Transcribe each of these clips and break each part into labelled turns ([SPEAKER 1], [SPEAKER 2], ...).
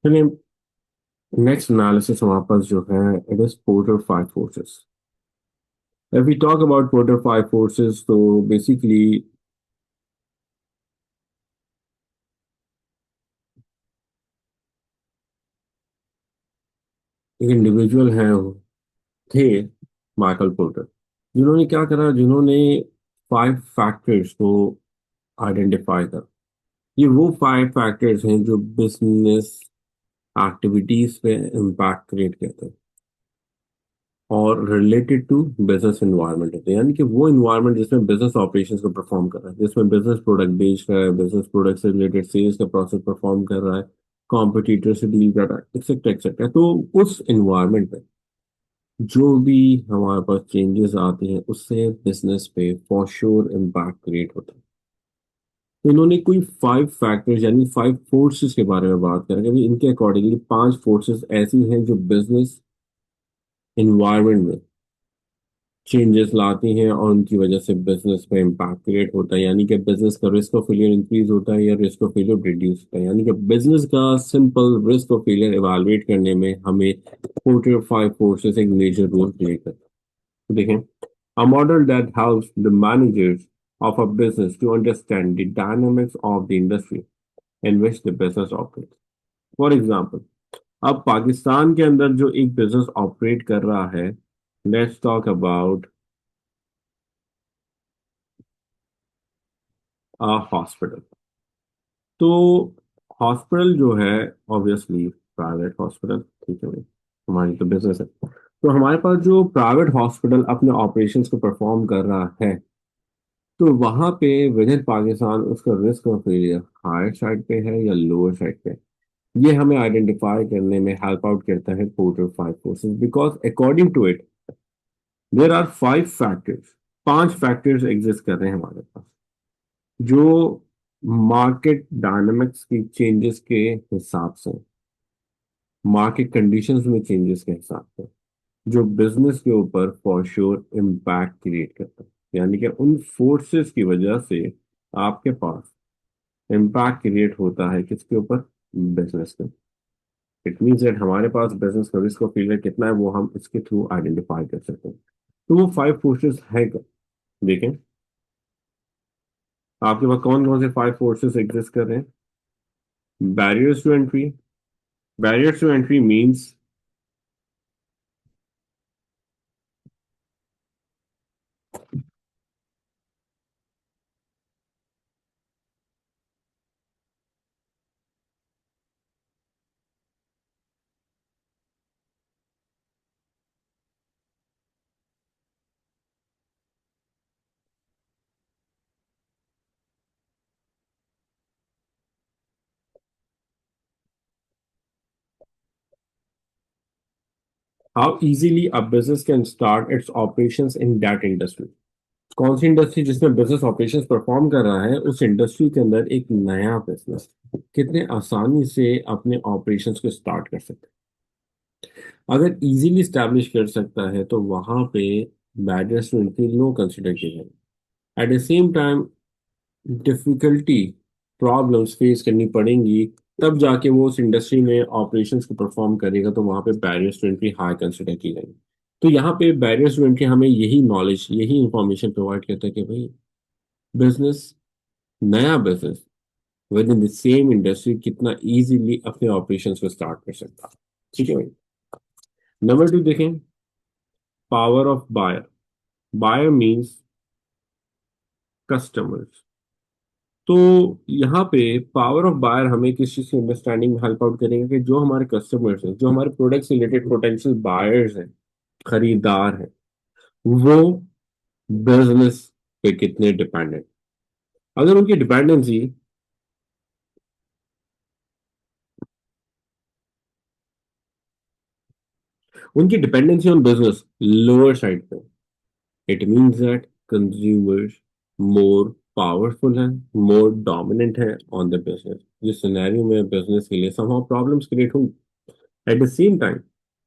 [SPEAKER 1] चलिए, next analysis हमारे पास जो है it is Porter five forces. If we talk about Porter five forces तो बेसिकली एक इंडिविजुअल है, थे माइकल पोर्टर, जिन्होंने क्या करा, जिन्होंने फाइव फैक्टर्स को आइडेंटिफाई करा. ये वो फाइव फैक्टर्स हैं जो बिजनेस एक्टिविटीज पे इम्पैक्ट क्रिएट करते हैं और रिलेटेड टू बिजनेस इन्वायरमेंट होते हैं. यानी कि वो इन्वायरमेंट जिसमें बिजनेस ऑपरेशंस को परफॉर्म कर रहा है, जिसमें बिजनेस प्रोडक्ट बेच रहा है, बिजनेस प्रोडक्ट से रिलेटेड सेल्स का प्रोसेस परफॉर्म कर रहा है, कॉम्पिटिटर से डील कर रहा है, एक्सेट्रा एक्सेट्रा. तो उस इन्वायरमेंट में जो भी हमारे पास चेंजेस आते हैं उससे बिजनेस पे फॉर श्योर इम्पैक्ट क्रिएट होता है. तो इन्होंने कोई फाइव फैक्टर्स यानी फाइव फोर्सेस के बारे में बात करें कि भाई इनके अकॉर्डिंगली पांच फोर्सेस ऐसी हैं जो बिजनेस इन्वायरमेंट में चेंजेस लाती हैं और उनकी वजह से बिजनेस पे इम्पैक्ट क्रिएट होता है. यानी कि बिजनेस का रिस्क ऑफ फेलियर इंक्रीज होता है या रिस्क ऑफ फेलियर रिड्यूस होता है. यानी कि बिजनेस का simple risk of failure evaluate करने में हमें फोर फाइव फोर्सेस एक मेजर रोल प्ले करता है. तो देखें, a model that helps the managers of a business to understand the dynamics of the industry in which the business operates. For example, अब पाकिस्तान के अंदर जो एक बिजनेस ऑपरेट कर रहा है, let's talk about a hospital. तो हॉस्पिटल जो है ऑब्वियसली प्राइवेट हॉस्पिटल, ठीक है भाई, हमारी तो बिजनेस है. तो हमारे पास जो प्राइवेट हॉस्पिटल अपने ऑपरेशंस को परफॉर्म कर रहा है, तो वहां पे विद इन पाकिस्तान उसका risk of failure higher side पे है या लोअर साइड पे है, ये हमें आइडेंटिफाई करने में हेल्प आउट करता है Porter five forces. Because according to it there are five factors, पांच फैक्टर्स एग्जिस्ट कर रहे हैं हमारे पास, जो मार्केट डायनामिक्स की चेंजेस के हिसाब से, मार्केट कंडीशंस में चेंजेस के हिसाब से, जो बिजनेस के ऊपर फॉर श्योर इम्पैक्ट क्रिएट करता है. यानी कि उन फोर्सेस की वजह से आपके पास इम्पैक्ट क्रिएट होता है किसके ऊपर, बिजनेस पे. इट मीन्स दैट हमारे पास बिजनेस का रिस्क और फेलियर कितना है वो हम इसके थ्रू आइडेंटिफाई कर सकते हैं. तो वो फाइव फोर्सेस है क्या? देखें, आपके पास कौन कौन से फाइव फोर्सेस एग्जिस्ट कर रहे हैं. Barriers to entry. Barriers to entry means how easily a business can start its operations in that industry. कौन सी इंडस्ट्री जिसमें बिजनेस ऑपरेशंस परफॉर्म कर रहा है, उस इंडस्ट्री के अंदर एक नया बिजनेस कितने आसानी से अपने ऑपरेशंस को स्टार्ट कर सकते हैं. अगर इजीली स्टैब्लिश कर सकता है तो वहां पे barriers to entry low consider किए जाएंगे. At the same time difficulty, problems face करनी पड़ेंगी, तब जाके वो उस इंडस्ट्री में ऑपरेशंस को परफॉर्म करेगा, तो वहां पे barriers to entry high consider की जाएंगी. तो यहाँ पे बैरियर्स टू एंट्री हमें यही नॉलेज, यही इंफॉर्मेशन प्रोवाइड करता है कि भाई बिजनेस, नया business within the same industry कितना इजीली अपने ऑपरेशंस को स्टार्ट कर सकता है. ठीक है भाई. नंबर टू देखें, power of buyer. Buyer means customers. तो यहाँ पे पावर ऑफ बायर हमें किस चीज़ की अंडरस्टैंडिंग में हेल्प आउट करेंगे कि जो हमारे कस्टमर्स हैं, जो हमारे प्रोडक्ट से रिलेटेड पोटेंशियल बायर्स हैं, खरीदार हैं, वो बिजनेस पे कितने डिपेंडेंट. अगर उनकी डिपेंडेंसी, उनकी dependency on business lower side पे, it means that consumers more powerful है, मोर डोमिनेंट है ऑन द बिजनेस. जिस सिनेरियो में बिजनेस के लिए समहाउ प्रॉब्लम्स क्रिएट होंगी. एट द सेम टाइम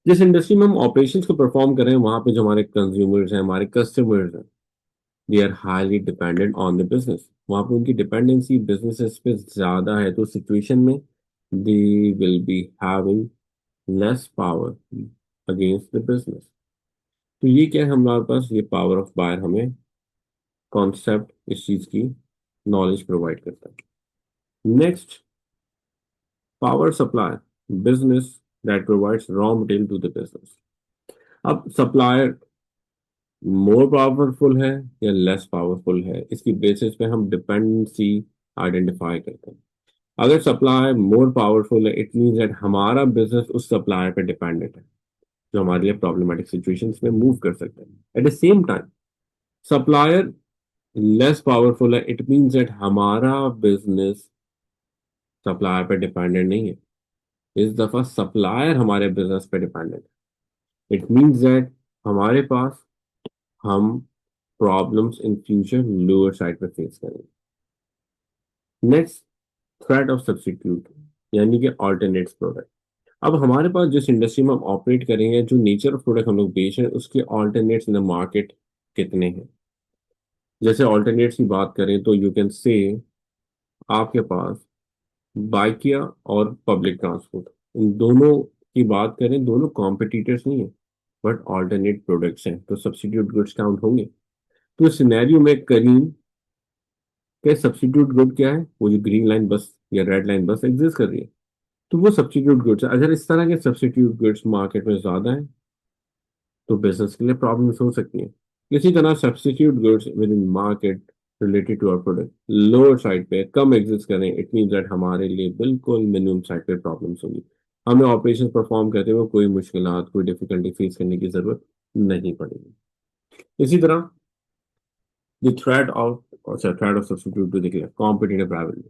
[SPEAKER 1] जिस इंडस्ट्री में हम ऑपरेशंस को परफॉर्म कर रहे हैं, वहां पे जो हमारे कंज्यूमर्स हैं, हमारे कस्टमर्स हैं, they are highly dependent on the business. वहां पे उनकी डिपेंडेंसी बिजनेसेस पे ज्यादा है. तो सिचुएशन में they will be having less power against the business. तो ये क्या है हमारे पास, ये पावर ऑफ बायर हमें कॉन्सेप्ट इस चीज की नॉलेज प्रोवाइड करता है। Next, power supply, business that provides raw material to the business. अब सप्लायर मोर पावरफुल है या लेस पावरफुल है, इसकी बेसिस पे हम डिपेंडेंसी आइडेंटिफाई करते हैं। अगर सप्लाई मोर पावरफुल है, इट मीन दैट हमारा बिजनेस उस सप्लायर पे डिपेंडेंट है, जो हमारे लिए प्रॉब्लमेटिक सिचुएशंस में मूव कर सकते हैं। Eight the same time supplier less powerful है, इट मीन्स दैट हमारा बिजनेस सप्लायर पे डिपेंडेंट नहीं है। इस दफा सप्लायर हमारे बिजनेस पे डिपेंडेंट है। इट मीन्स दैट हमारे पास हम problems in future lower side पे फेस करेंगे। नेक्स्ट, थ्रेट ऑफ सब्स्टिट्यूट, यानी कि ऑल्टरनेट्स प्रोडक्ट। अब हमारे पास जिस इंडस्ट्री में हम ऑपरेट करेंगे, जो नेचर ऑफ प्रोडक्ट हम लोग बेच रहे हैं, उसके ऑल्टरनेट्स इन द मार्केट कितने हैं। जैसे ऑल्टरनेट्स की बात करें तो यू कैन से आपके पास बाइकिया और पब्लिक ट्रांसपोर्ट, इन दोनों की बात करें, दोनों कॉम्पिटिटर्स नहीं है, बट ऑल्टरनेट प्रोडक्ट्स हैं, तो सब्स्टिट्यूट गुड्स काउंट होंगे। तो इस सिनेरियो में करीम का सब्स्टिट्यूट गुड क्या है, वो जो ग्रीन लाइन बस या रेड लाइन बस एग्जिस्ट कर रही है, तो वो सब्स्टिट्यूट गुड्स है। अगर इस तरह के सब्स्टिट्यूट गुड्स मार्केट में ज्यादा है, तो बिजनेस के लिए प्रॉब्लम्स हो सकती हैं। इसी तरह substitute goods within market related to our product lower side पे कम एग्जिस्ट करें, इट मीन दैट हमारे लिए बिल्कुल मिनिमम साइड पे प्रॉब्लम्स होंगी। हमें ऑपरेशन परफॉर्म करते हुए कोई मुश्किलात, कोई डिफिकल्टी फेस करने की जरूरत नहीं पड़ेगी। इसी तरह द थ्रेट ऑफ, अच्छा थ्रेट ऑफ सब्स्टिट्यूट टू देखिए कॉम्पिटिटिव राइवलरी।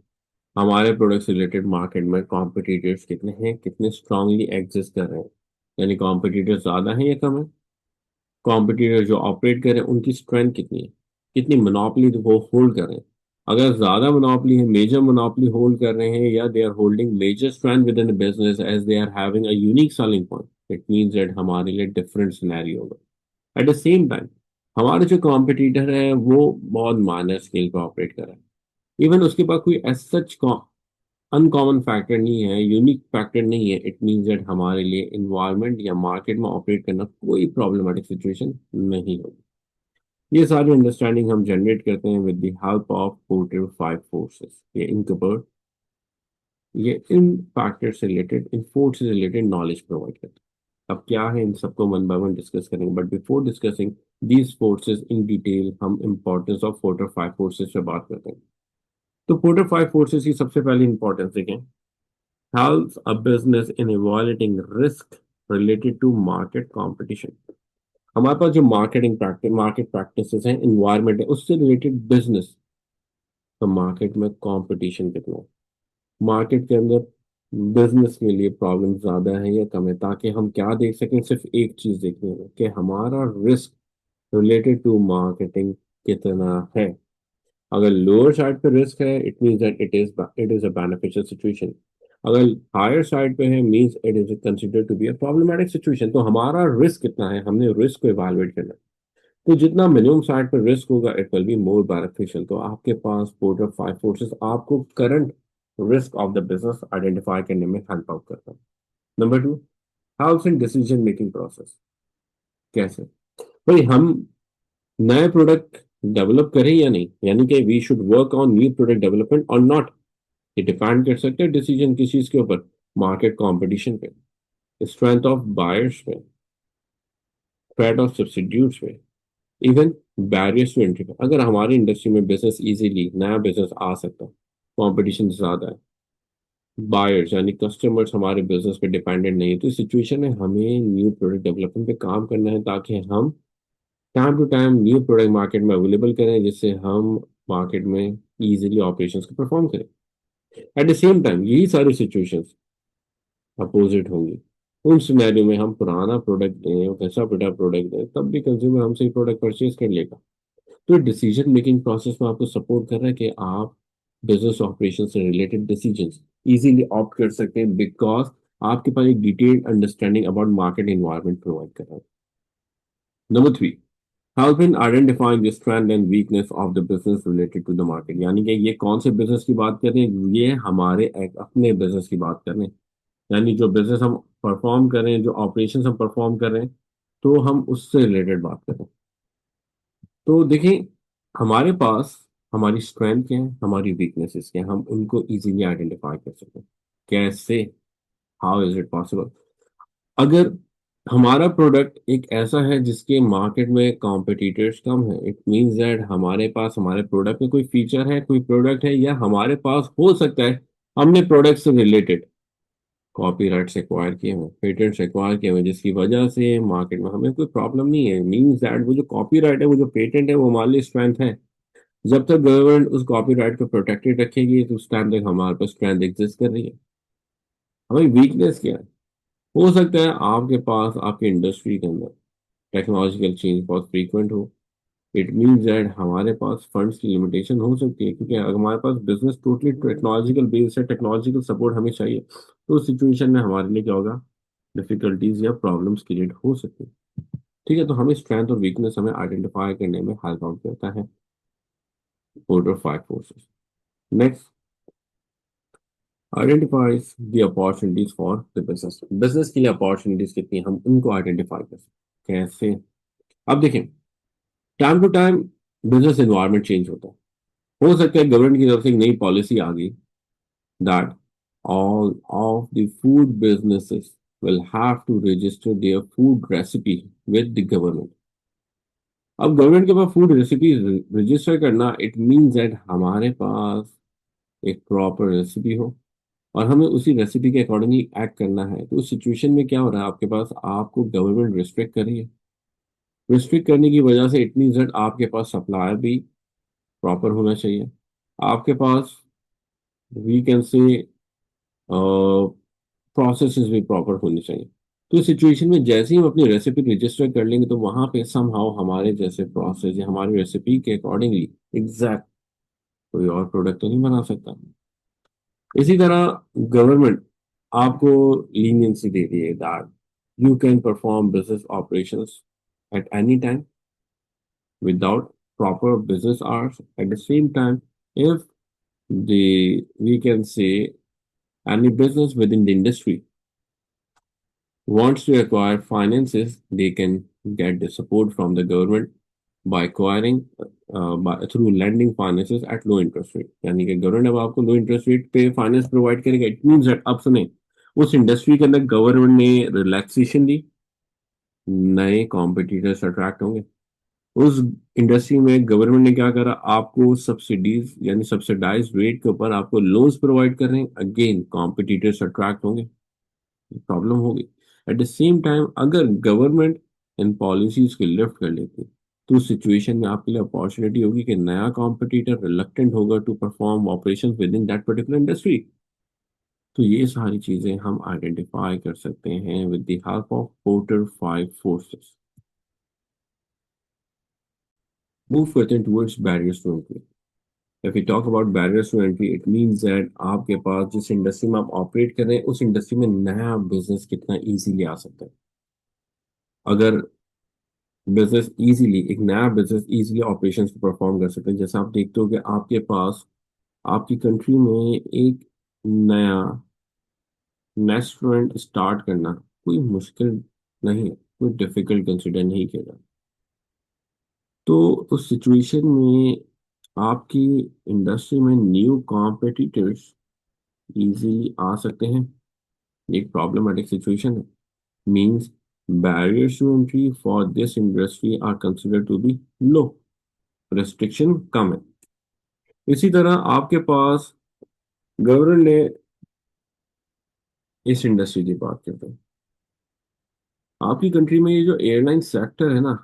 [SPEAKER 1] हमारे प्रोडक्ट्स रिलेटेड मार्केट में कॉम्पिटिटर्स कितने हैं, कितने स्ट्रांगली एग्जिस्ट कर रहे हैं, यानी कॉम्पिटिटर्स ज्यादा हैं या कम है। कॉम्पिटिटर जो ऑपरेट कर रहे हैं उनकी स्ट्रेंथ कितनी है, कितनी मोनोपोली वो होल्ड कर रहे हैं। अगर ज्यादा मोनोपोली है, मेजर मोनोपोली होल्ड कर रहे हैं, या they are holding major strength within the business as they are having a unique selling point, it means that हमारे लिए डिफरेंट सिनेरियो होगा। एट द सेम टाइम हमारे जो कॉम्पिटिटर है वो बहुत माइनर स्केल पर ऑपरेट कर रहा है, इवन उसके पास कोई एज सच अनकॉमन फैक्टर नहीं है, यूनिक फैक्टर नहीं है, इट मींस दैट हमारे लिए इन्वायरमेंट या मार्केट में ऑपरेट करना कोई प्रॉब्लमेटिक सिचुएशन नहीं होगी। ये सारी अंडरस्टैंडिंग हम जनरेट करते हैं with the help of Porter five forces. ये इनकबर, ये इन फैक्टर से रिलेटेड, इन फोर्स से रिलेटेड नॉलेज प्रोवाइड करते हैं। अब क्या है, इन सबको वन बाय वन डिस्कस करेंगे, but before discussing these forces in detail, हम importance of Porter five forces पे बात करते हैं। तो पोर्टर फाइव फोर्सेस की सबसे पहली इंपॉर्टेंस देखें, helps a business in evaluating risk related to market competition। हमारे पास जो मार्केट प्रैक्टिसेस हैं, इन्वायरमेंट है, उससे रिलेटेड बिजनेस, तो मार्केट में कंपटीशन कितना है, मार्केट के अंदर बिजनेस के लिए प्रॉब्लम ज्यादा है या कम है, ताकि हम क्या देख सकें, सिर्फ एक चीज देखनी है कि हमारा रिस्क रिलेटेड टू मार्केटिंग कितना है। अगर लोअर साइड पे रिस्क है, it means that it is a beneficial situation. अगर हायर साइड पे है, means it is considered to be a problematic situation. तो हमारा रिस्क कितना है, हमने रिस्क को इवैल्यूएट करना है। तो जितना मिनिमम साइड पे रिस्क होगा, it will be more beneficial. तो आपके पास पोर्ट ऑफ फाइव फोर्सेस आपको current risk of the business identify करने में हेल्प आउट करता है। Number two, helps in decision making process. कैसे भाई, हम नए प्रोडक्ट डेवलप करें या नहीं, यानी कि we should work on new product development और नॉट, ये डिपेंड कर सकते हैं डिसीजन किस चीज के ऊपर, मार्केट कंपटीशन पे, स्ट्रेंथ ऑफ बायर्स पे, थ्रेट ऑफ सब्सिड्यूट्स पे, इवन बैरियर्स टू एंट्री पे। अगर हमारी इंडस्ट्री में बिजनेस इजीली नया बिजनेस आ सकता है, कंपटीशन ज्यादा है, बायर्स यानी कस्टमर्स हमारे बिजनेस पे डिपेंडेंट नहीं है, तो इस सिचुएशन में हमें न्यू प्रोडक्ट डेवलपमेंट पे काम करना है, ताकि हम time to time new product market में अवेलेबल करें, जिससे हम मार्केट में इजीली ऑपरेशंस को परफॉर्म करें। एट द सेम टाइम यही सारी सिचुएशंस अपोजिट होंगी। उन सिनेरियो में हम पुराना प्रोडक्ट दें, कैसा बेटा प्रोडक्ट दें, तब भी कंज्यूमर हमसे ही प्रोडक्ट परचेज कर लेगा। तो डिसीजन मेकिंग प्रोसेस में आपको सपोर्ट कर रहा है कि आप बिजनेस ऑपरेशन से रिलेटेड डिसीजंस इजीली ऑप्ट कर सकते हैं, बिकॉज आपके पास एक detailed understanding about market environment provide कर रहा है। Number three, help in identifying the strength and weakness of the business related to the market, यानी कि ये कौन से बिजनेस की बात कर रहे हैं, ये हमारे अपने बिजनेस की बात कर रहे हैं। यानी जो बिजनेस हम परफॉर्म कर रहे हैं, जो ऑपरेशन हम परफॉर्म कर रहे हैं, तो हम उससे रिलेटेड बात कर रहे हैं। तो देखिए, हमारे पास हमारी स्ट्रेंथ क्या है, हमारी वीकनेसेस क्या है, हम उनको इजीली आइडेंटिफाई कर सकते हैं। कैसे? How is it possible? अगर हमारा प्रोडक्ट एक ऐसा है जिसके मार्केट में कॉम्पिटिटर्स कम है, इट मींस दैट हमारे पास हमारे प्रोडक्ट में कोई फीचर है, कोई प्रोडक्ट है, या हमारे पास हो सकता है हमने प्रोडक्ट से रिलेटेड कॉपीराइट्स एक्वायर किए हुए, पेटेंट्स एक्वायर किए हुए, जिसकी वजह से मार्केट में हमें कोई प्रॉब्लम नहीं है। मींस दैट वो जो कॉपीराइट है, वो जो पेटेंट है, वो हमारे लिए स्ट्रेंथ है। जब तक गवर्नमेंट उस कॉपीराइट को प्रोटेक्टेड रखेगी, तो उस टाइम तक हमारे पास स्ट्रेंथ एग्जिस्ट कर रही है। हमारी वीकनेस क्या है? हो सकता है आपके पास आपकी इंडस्ट्री के अंदर टेक्नोलॉजिकल चेंज बहुत फ्रीक्वेंट हो। इट मीन्स दैट हमारे पास फंड्स की लिमिटेशन हो सकती है, क्योंकि अगर हमारे पास बिजनेस टोटली टेक्नोलॉजिकल बेस्ड है, टेक्नोलॉजिकल सपोर्ट हमें चाहिए, तो उस सिचुएशन में हमारे लिए क्या होगा? डिफिकल्टीज या प्रॉब्लम्स क्रिएट हो सकती है। ठीक है, तो हमें स्ट्रेंथ और वीकनेस हमें आइडेंटिफाई करने में हेल्प आउट करता है order five forces. Next, identifies the opportunities for the business. Business के लिए अपॉर्चुनिटीज कितनी हैं, हम उनको आइडेंटिफाई कर सकते हैं। कैसे? अब देखें, time to time business environment change होता है। हो सकता है गवर्नमेंट की तरफ से एक नई पॉलिसी आ गई that all of the food businesses will have to register their food recipe with the government. अब गवर्नमेंट के पास फूड रेसिपी रजिस्टर करना, इट मीन्स दैट हमारे पास एक प्रॉपर रेसिपी हो और हमें उसी रेसिपी के अकॉर्डिंगली एक्ट करना है। तो उस सिचुएशन में क्या हो रहा है, आपके पास आपको गवर्नमेंट रिस्ट्रिक्ट कर रही है। रिस्ट्रिक्ट करने की वजह से इट मीन्स दैट आपके पास सप्लायर भी प्रॉपर होना चाहिए। आपके पास, वी कैन से, प्रोसेसेस भी प्रॉपर होनी चाहिए। तो इस सिचुएशन में जैसे ही हम अपनी रेसिपी रजिस्टर कर लेंगे, तो वहां पे समहाउ हमारे जैसे प्रोसेस या हमारी रेसिपी के अकॉर्डिंगली एग्जैक्ट कोई और प्रोडक्ट तो नहीं बना सकता। इसी तरह गवर्नमेंट आपको लीनियंसी दे रही है that you can perform business operations at any time without proper business hours. At the same time, if we can say, any business within the industry wants to acquire finances, they can get the support from the government by acquiring through lending finances at low interest rate। यानी कि government अब आपको लो interest rate पे finance provide करेगा। It means that अब सुने, उस industry के अंदर गवर्नमेंट ने रिलैक्सेशन दी, नए कॉम्पिटिटर्स अट्रैक्ट होंगे। उस इंडस्ट्री में गवर्नमेंट ने क्या करा, आपको सब्सिडीज यानी सब्सिडाइज रेट के ऊपर आपको लोन्स प्रोवाइड कर रहे हैं। अगेन कॉम्पिटिटर्स अट्रैक्ट होंगे, प्रॉब्लम होगी। एट द सेम टाइम अगर गवर्नमेंट इन पॉलिसीज को लिफ्ट कर लेती, तो उस सिचुएशन में आपके लिए अपॉर्चुनिटी होगी कि नया कॉम्पिटिटर रिलक्टेंट होगा to perform operation within that particular industry. तो ये सारी चीजें हम आइडेंटिफाई कर सकते हैं with the help of Porter five forces. Move करते हैं towards barriers to entry. If we talk about barriers to entry, it means that आपके पास जिस इंडस्ट्री में आप ऑपरेट कर रहे हैं, उस इंडस्ट्री में नया बिजनेस कितना इजीली आ सकता है। अगर बिजनेस इजीली, एक नया बिजनेस इजीली ऑपरेशन को परफॉर्म कर सकते हैं, जैसे आप देखते हो कि आपके पास आपकी कंट्री में एक नया रेस्टोरेंट स्टार्ट करना कोई मुश्किल नहीं है, कोई डिफिकल्ट कंसिडर नहीं किया जाता। तो उस सिचुएशन में आपकी इंडस्ट्री में न्यू कॉम्पिटिटर्स इजीली आ सकते हैं। एक प्रॉब्लमेटिक सिचुएशन है। Means barriers to entry for this industry are considered to be low, restriction कम है। इसी तरह आपके पास गवर्नमेंट ने, इस इंडस्ट्री की बात करते हैं, आपकी कंट्री में ये जो एयरलाइन सेक्टर है ना,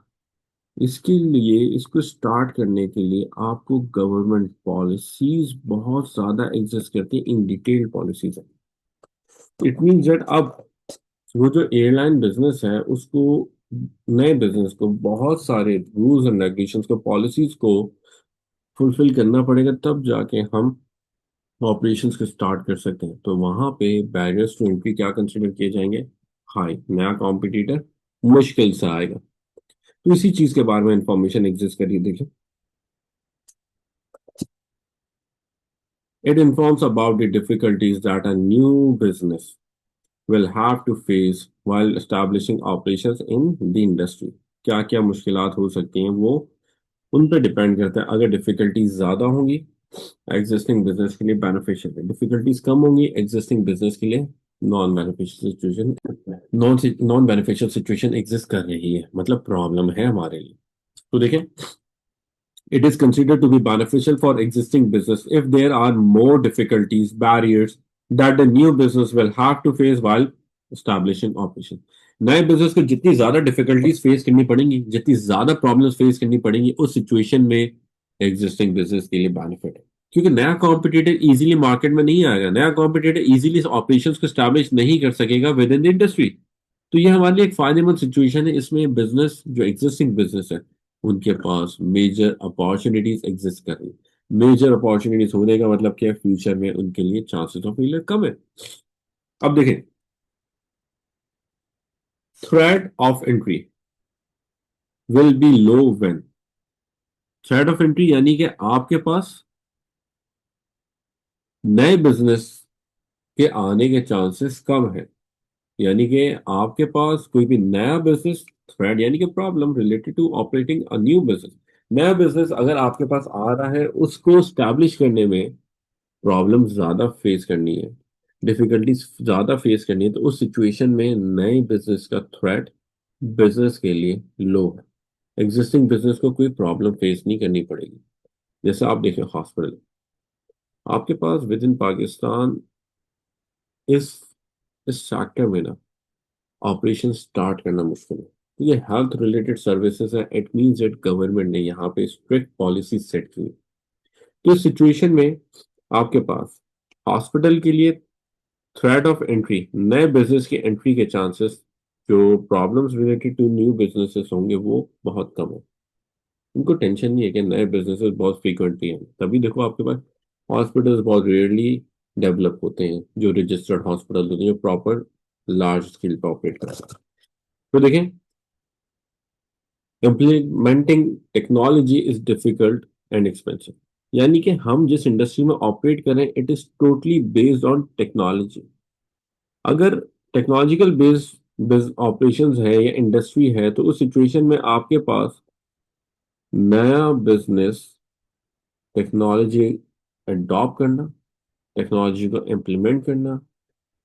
[SPEAKER 1] इसके लिए, इसको स्टार्ट करने के लिए आपको गवर्नमेंट पॉलिसीज बहुत ज्यादा एग्जिस्ट करती है, इन डिटेल पॉलिसीज है। इट मीन्स दैट अब वो जो एयरलाइन बिजनेस है उसको, नए बिजनेस को बहुत सारे रूल्स एंड रेगुलेशंस को, पॉलिसीज को फुलफिल करना पड़ेगा, तब जाके हम ऑपरेशंस को स्टार्ट कर सकते हैं। तो वहां पे बैरियर्स टू एंट्री क्या कंसिडर किए जाएंगे? हाई, नया कॉम्पिटिटर मुश्किल से आएगा। तो इसी चीज के बारे में इंफॉर्मेशन एग्जिस्ट करिए, देखिए। It informs about the difficulties that a new business will have to face while establishing operations in the industry. क्या क्या मुश्किलात हो सकती हैं वो उन पर डिपेंड करता है। अगर डिफिकल्टीज ज्यादा होंगी, एग्जिस्टिंग बिजनेस के लिए बेनिफिशियल है। डिफिकल्टीज कम होंगी, एग्जिस्टिंग बिजनेस के लिए non beneficial situation, non beneficial situation exist कर रही है, मतलब प्रॉब्लम है हमारे लिए। तो देखें, it is considered to be beneficial for existing business if there are more difficulties, barriers that the new business will have to face while establishing operation. नए बिजनेस को जितनी ज्यादा डिफिकल्टीज फेस करनी पड़ेंगी, जितनी ज्यादा प्रॉब्लम्स फेस करनी पड़ेंगी, उस सिचुएशन में एग्जिस्टिंग बिजनेस के लिए बेनिफिट है। क्योंकि नया कॉम्पिटिटर इजीली मार्केट में नहीं आएगा, नया कॉम्पिटिटर इजीली ऑपरेशंस को स्टैब्लिश नहीं कर सकेगा विद इन द इंडस्ट्री। तो ये हमारे लिए एक फायदेमंद सिचुएशन है। इसमें बिजनेस, जो एग्जिस्टिंग बिजनेस है, उनके पास मेजर अपॉर्चुनिटीज एग्जिस्ट कर रही है। मेजर अपॉर्चुनिटीज होने का मतलब क्या है, फ्यूचर में उनके लिए चांसेस ऑफ फेलियर कम है। अब देखें, thread of entry will be low when, thread of entry यानी कि आपके पास नए बिजनेस के आने के चांसेस कम है। यानी कि आपके पास कोई भी नया बिजनेस, थ्रेड यानी कि problem related to operating a new business, नया बिजनेस अगर आपके पास आ रहा है, उसको स्टैब्लिश करने में प्रॉब्लम ज्यादा फेस करनी है, डिफिकल्टीज ज्यादा फेस करनी है, तो उस सिचुएशन में नए बिजनेस का थ्रेट बिजनेस के लिए लो है। एग्जिस्टिंग बिजनेस को कोई प्रॉब्लम फेस नहीं करनी पड़ेगी। जैसे आप देखें, हॉस्पिटल आपके पास विद इन पाकिस्तान, इस इस सेक्टर में ना ऑपरेशन स्टार्ट करना मुश्किल है। तो ये हेल्थ रिलेटेड सर्विसेज है, इट मींस दैट गवर्नमेंट ने यहाँ पे स्ट्रिक्ट पॉलिसी सेट की है। तो इस सिचुएशन में आपके पास हॉस्पिटल के लिए थ्रेड ऑफ एंट्री, नए बिजनेस की एंट्री के चांसेस, जो problems related to new businesses होंगे, वो बहुत कम है। उनको टेंशन नहीं है कि नए बिजनेसेस बहुत फ्रीक्वेंटली हैं। तभी देखो, आपके पास हॉस्पिटल्स बहुत रेयरली डेवलप होते हैं, जो रजिस्टर्ड हॉस्पिटल होते हैं, जो प्रॉपर लार्ज स्केल पे ऑपरेट करते हैं। तो देखें, implementing technology is difficult and expensive. यानी कि हम जिस इंडस्ट्री में ऑपरेट करें, it is totally based on technology. अगर टेक्नोलॉजिकल बेस्ड ऑपरेशंस है या इंडस्ट्री है, तो उस सिचुएशन में आपके पास नया बिजनेस टेक्नोलॉजी अडॉप्ट करना, टेक्नोलॉजी को इम्प्लीमेंट करना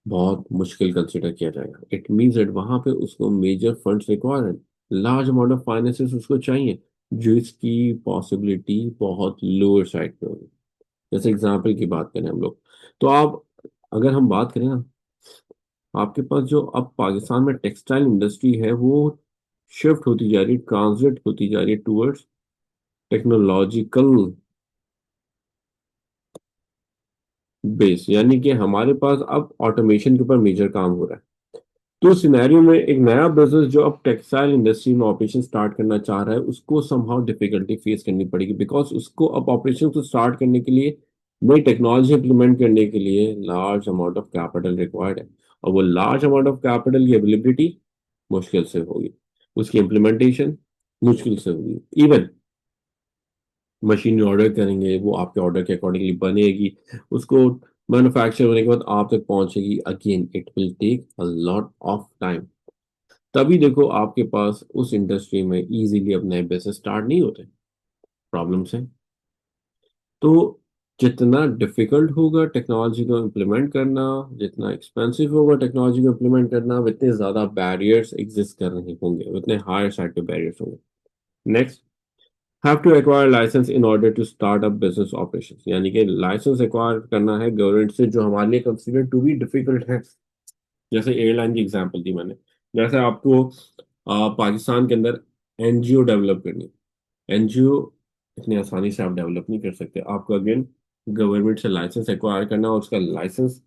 [SPEAKER 1] बहुत मुश्किल कंसिडर किया जाएगा। इट मीन्स दैट वहां पे उसको मेजर फंड्स रिक्वायर है, लार्ज अमाउंट ऑफ फाइनेंसेस उसको चाहिए, जो इसकी पॉसिबिलिटी बहुत लोअर साइड पे होगी। जैसे एग्जांपल की बात करें हम लोग, तो आप, अगर हम बात करें ना, आपके पास जो अब पाकिस्तान में टेक्सटाइल इंडस्ट्री है, वो शिफ्ट होती जा रही है, ट्रांजिट होती जा रही है टूवर्ड्स टेक्नोलॉजिकल बेस। यानी कि हमारे पास अब ऑटोमेशन के ऊपर मेजर काम हो रहा है। तो सिनेरियो में एक नया बिजनेस जो अब टेक्सटाइल इंडस्ट्री में ऑपरेशन स्टार्ट करना चाह रहा है, उसको समहाउ डिफिकल्टी फेस करनी पड़ेगी, बिकॉज उसको अब ऑपरेशन को स्टार्ट करने के लिए, नई टेक्नोलॉजी इंप्लीमेंट करने के लिए large amount of capital required है। और वो लार्ज अमाउंट ऑफ कैपिटल की अवेलेबिलिटी मुश्किल से होगी, उसकी इम्प्लीमेंटेशन मुश्किल से होगी। इवन मशीन ऑर्डर करेंगे, वो आपके ऑर्डर के अकॉर्डिंगली बनेगी, उसको मैन्युफैक्चर होने के बाद आप तक पहुंचेगी, again it will take a lot of time. तभी देखो, आपके पास उस इंडस्ट्री में इजीली अब नए बिजनेस स्टार्ट नहीं होते, प्रॉब्लम्स हैं। तो जितना डिफिकल्ट होगा टेक्नोलॉजी को इम्प्लीमेंट करना, जितना एक्सपेंसिव होगा टेक्नोलॉजी को इम्प्लीमेंट करना, उतने ज्यादा बैरियर्स एग्जिस्ट कर रहे होंगे, उतने हायर साइड पे बैरियर्स होंगे। Next, have to acquire license in order to start up business operations. यानी कि लाइसेंस एक्वायर करना है गवर्नमेंट से, जो हमारे लिए कंसीडर टू बी डिफिकल्ट है। जैसे एयरलाइन की एग्जांपल दी मैंने। जैसे आपको पाकिस्तान के अंदर एनजीओ डेवलप करनी, एनजीओ इतनी आसानी से आप डेवलप नहीं कर सकते। आपको अगेन गवर्नमेंट से लाइसेंस एक्वायर करना, और उसका लाइसेंस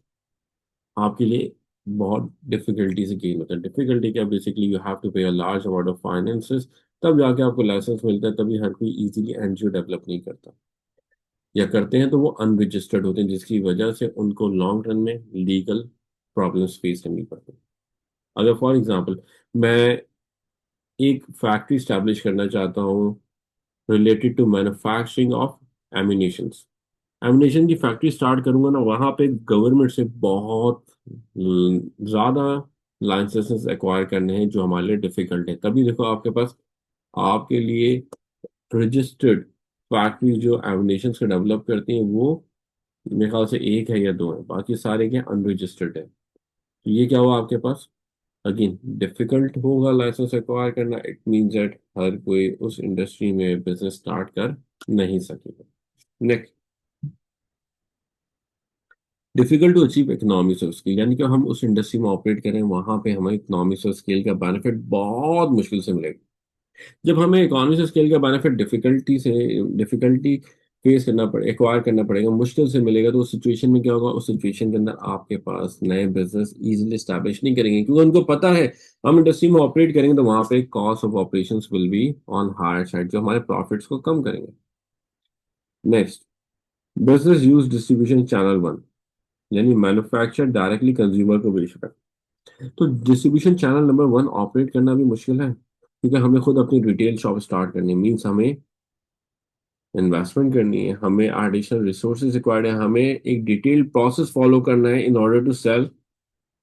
[SPEAKER 1] आपके लिए बहुत डिफिकल्टी से गेन होता है। डिफिकल्टी क्या, बेसिकली यू हैव टू पे a large amount of finances, तब जाके आपको लाइसेंस मिलता है। तभी हर कोई इजीली एनजीओ डेवलप नहीं करता, या करते हैं तो वो अनरजिस्टर्ड होते हैं, जिसकी वजह से उनको लॉन्ग रन में लीगल प्रॉब्लम्स फेस करनी पड़ती है। अगर फॉर एग्जांपल मैं एक फैक्ट्री स्टैब्लिश करना चाहता हूँ related to manufacturing of ammunitions. Ammunition की फैक्ट्री स्टार्ट करूंगा ना, वहां पे गवर्नमेंट से बहुत ज्यादा लाइसेंसेस एक्वायर करने हैं, जो हमारे लिए डिफिकल्ट है। तभी देखो आपके पास, आपके लिए रजिस्टर्ड फैक्ट्री जो एमिनेशन को डेवलप करती हैं, वो मेरे ख्याल से एक है या दो है, बाकी सारे के अनरजिस्टर्ड है। तो ये क्या हुआ आपके पास, अगेन डिफिकल्ट होगा लाइसेंस एक्वायर करना। इट मीन्स दैट हर कोई उस इंडस्ट्री में बिजनेस स्टार्ट कर नहीं सकेगा। Next, difficult to achieve economics of scale, यानी कि हम उस इंडस्ट्री में ऑपरेट करें, वहां पे हमें इकोनॉमिक्स ऑफ स्केल का बेनिफिट बहुत मुश्किल से मिलेगा। जब हमें इकोनॉमिक्स ऑफ स्केल का बेनिफिट डिफिकल्टी फेस करना पड़े, एक्वायर करना पड़ेगा, मुश्किल से मिलेगा, तो उस सिचुएशन में क्या होगा, उस सिचुएशन के अंदर आपके पास नए बिजनेस इजीली स्टैब्लिश नहीं करेंगे, क्योंकि उनको पता है हम इंडस्ट्री में ऑपरेट करेंगे तो वहां पे cost of operations will be on higher side, जो हमारे प्रॉफिट्स को कम करेंगे। Next, business use distribution channel one, यानी मैन्युफैक्चर डायरेक्टली कंज्यूमर को बेच रहा है, तो distribution channel number one operate करना भी मुश्किल है, क्योंकि हमें खुद अपनी रिटेल शॉप स्टार्ट करनी मीन्स हमें इन्वेस्टमेंट करनी है, हमें एडिशनल रिसोर्सेज रिक्वायर्ड है, हमें एक डिटेल्ड प्रोसेस फॉलो करना है in order to sell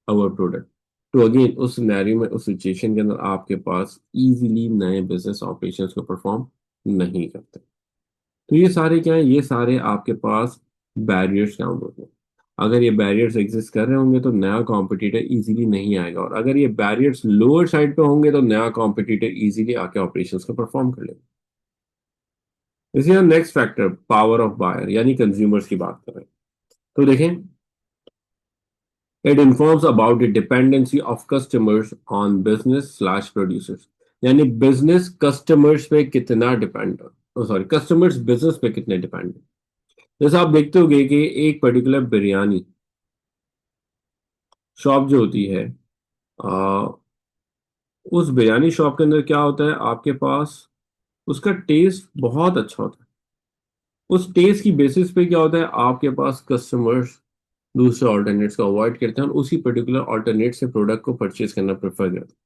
[SPEAKER 1] our product. तो अगेन उस सिनेरियो में, उस सिचुएशन के अंदर आपके पास इजीली नए बिजनेस ऑपरेशंस को परफॉर्म नहीं करते। तो ये सारे क्या है, ये सारे आपके पास बैरियर्स काउंट होते हैं। अगर ये बैरियर्स एग्जिस्ट कर रहे होंगे तो नया कॉम्पिटिटर इजीली नहीं आएगा, और अगर ये बैरियर्स लोअर साइड पे होंगे तो नया कॉम्पिटिटर इजीली आके ऑपरेशंस को परफॉर्म कर लेगा। इसी next factor power of buyer, यानी कंज्यूमर्स की बात करें तो देखें, it informs about the dependency of customers on business slash producers, यानी बिजनेस कस्टमर्स पे कितना डिपेंड, सॉरी कस्टमर्स बिजनेस पे कितने डिपेंड है। जैसे आप देखते होंगे कि एक पर्टिकुलर बिरयानी शॉप जो होती है, आ, उस बिरयानी शॉप के अंदर क्या होता है, आपके पास उसका टेस्ट बहुत अच्छा होता है। उस टेस्ट की बेसिस पे क्या होता है, आपके पास कस्टमर्स दूसरे ऑल्टरनेट्स को अवॉइड करते हैं और उसी पर्टिकुलर ऑल्टरनेट से प्रोडक्ट को परचेज करना प्रेफर करते हैं।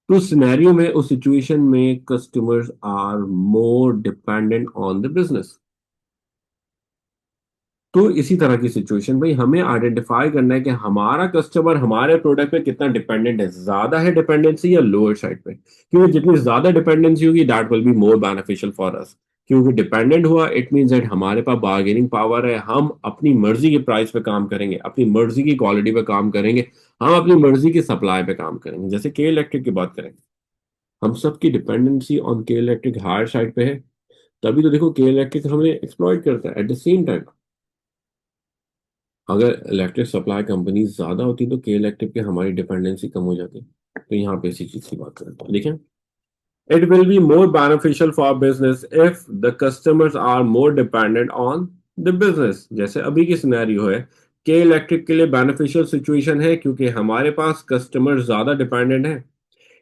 [SPEAKER 1] तो उस सिनेरियो में, उस सिचुएशन में customers are more dependent on the business. तो इसी तरह की सिचुएशन भाई, हमें आइडेंटिफाई करना है कि हमारा कस्टमर हमारे प्रोडक्ट पे कितना डिपेंडेंट है, ज्यादा है डिपेंडेंसी या लोअर साइड पे, क्योंकि जितनी ज्यादा डिपेंडेंसी होगी that will be more beneficial for us. क्योंकि डिपेंडेंट हुआ इट मींस दैट हमारे पास बार्गेनिंग पावर है, हम अपनी मर्जी के प्राइस पे काम करेंगे, अपनी मर्जी की क्वालिटी पे काम करेंगे, हम अपनी मर्जी की सप्लाई पे काम करेंगे। जैसे के इलेक्ट्रिक की बात करें, हम सबकी डिपेंडेंसी ऑन के इलेक्ट्रिक हायर साइड पे है, तभी तो देखो के इलेक्ट्रिक हमें एक्सप्लॉइट करता है। एट द सेम टाइम अगर इलेक्ट्रिक सप्लाई कंपनी ज्यादा होती तो के इलेक्ट्रिक पे हमारी डिपेंडेंसी कम हो जाती। तो यहाँ पे इसी चीज की बात करते हैं, देखें, it will be more beneficial for business if the customers are more dependent on the business. जैसे अभी की सिनेरियो है, के इलेक्ट्रिक के लिए बेनिफिशियल सिचुएशन है क्योंकि हमारे पास कस्टमर ज्यादा डिपेंडेंट है।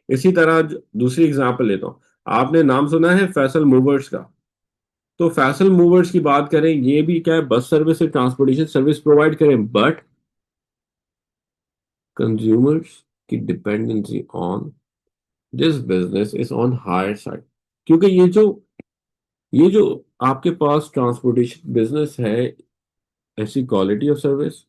[SPEAKER 1] इसी तरह दूसरी एग्जांपल लेता हूँ, आपने नाम सुना है फैसल मूवर्स का। तो फैसल मूवर्स की बात करें, ये भी क्या है, बस सर्विस से ट्रांसपोर्टेशन सर्विस प्रोवाइड करें, बट कंज्यूमर्स की dependency on this business is on higher side. क्योंकि ये जो आपके पास ट्रांसपोर्टेशन बिजनेस है, ऐसी क्वालिटी ऑफ सर्विस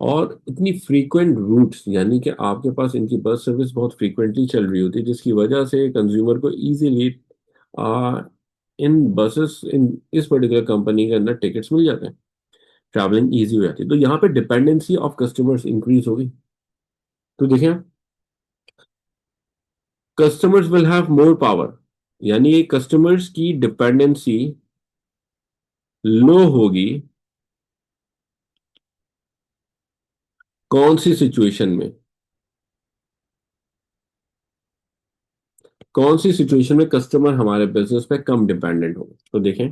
[SPEAKER 1] और इतनी फ्रीक्वेंट रूट्स, यानी कि आपके पास इनकी बस सर्विस बहुत फ्रीक्वेंटली चल रही होती है, जिसकी वजह से कंज्यूमर को इजीली इन बसेस, इन इस पर्टिकुलर कंपनी के अंदर टिकट्स मिल जाते हैं, ट्रैवलिंग इजी हो जाती है। तो यहाँ पे डिपेंडेंसी ऑफ कस्टमर्स इंक्रीज होगी। तो देखें, customers will have more power, यानी कस्टमर्स की डिपेंडेंसी लो होगी कौन सी सिचुएशन में, कौन सी सिचुएशन में कस्टमर हमारे बिजनेस पे कम डिपेंडेंट होगा। तो देखें,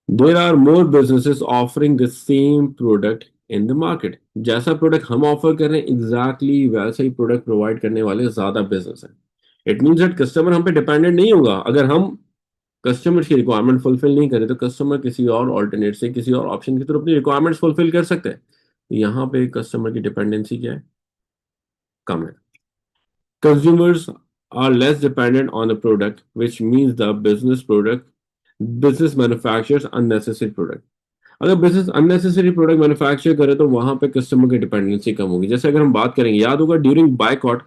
[SPEAKER 1] there are more businesses offering the same product in the market. जैसा प्रोडक्ट हम ऑफर कर रहे हैं एग्जैक्टली वैसा ही प्रोडक्ट प्रोवाइड करने वाले ज्यादा बिजनेस है। इट मीन्स दैट कस्टमर हम पे डिपेंडेंट नहीं होगा। अगर हम कस्टमर की रिक्वायरमेंट फुलफिल नहीं करें तो कस्टमर किसी और ऑल्टरनेट से, किसी और ऑप्शन की तरफ अपनी रिक्वायरमेंट्स फुलफिल कर सकते हैं। यहाँ पे कस्टमर की डिपेंडेंसी क्या है, कम है। Consumers are less dependent on a product, which means the business manufactures unnecessary product. अगर बिजनेस अननेसेसरी प्रोडक्ट मैन्युफैक्चर करे तो वहां पे कस्टमर की डिपेंडेंसी कम होगी। जैसे अगर हम बात करेंगे, याद होगा ड्यूरिंग बायकॉट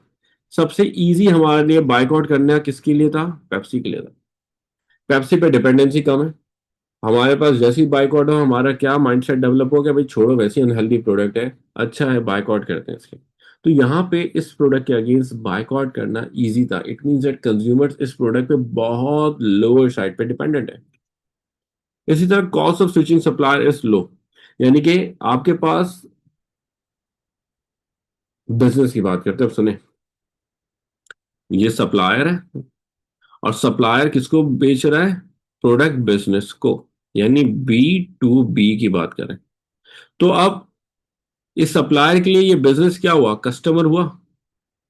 [SPEAKER 1] सबसे इजी हमारे लिए बायकॉट करना किसके लिए था? पेप्सी के लिए था। पेप्सी पे डिपेंडेंसी कम है हमारे पास। जैसी बाइकआउट हो हमारा क्या माइंडसेट डेवलप हो गया, भाई छोड़ो वैसी अनहेल्दी प्रोडक्ट है, अच्छा है बाइकआउट करते हैं इसके। तो यहाँ पे इस प्रोडक्ट के अगेंस्ट बाइकआउट करना इजी था। इट मींस दैट कंज्यूमर्स इस प्रोडक्ट पे बहुत लोअर साइड पे डिपेंडेंट है। इसी तरह cost of switching supplier is low, यानी कि आपके पास बिजनेस की बात करते हैं, अब सुने। ये सप्लायर है और सप्लायर किसको बेच रहा है? प्रोडक्ट बिजनेस को, यानी B2B की बात करें। तो अब इस सप्लायर के लिए ये बिजनेस क्या हुआ? कस्टमर हुआ।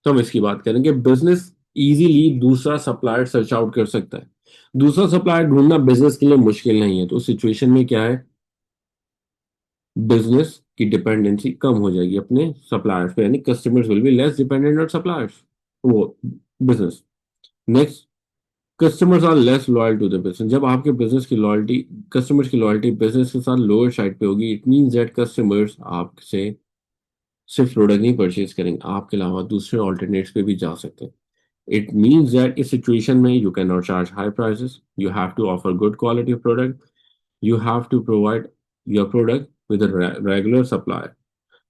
[SPEAKER 1] तो हम इसकी बात करेंगे। बिजनेस इजीली दूसरा सप्लायर सर्च आउट कर सकता है। दूसरा सप्लायर ढूंढना बिजनेस के लिए मुश्किल नहीं है। तो उस सिचुएशन में क्या है? बिजनेस की डिपेंडेंसी कम हो जाएगी अपने सप्लायर्स पे, यानी customers will be less dependent on suppliers, वो business. Next, customers are less loyal to the business. जब आपके बिजनेस की लॉयल्टी, कस्टमर्स की लॉयल्टी बिजनेस के साथ लोअर साइड पे होगी, इट मींस दैट कस्टमर्स आपसे सिर्फ प्रोडक्ट नहीं परचेज करेंगे, आपके अलावा दूसरे ऑल्टरनेट्स पे भी जा सकते हैं। इट मीन्स दैट इस सिचुएशन में you can not charge high prices, you have to offer good quality of product, you have to provide your product with regular supply.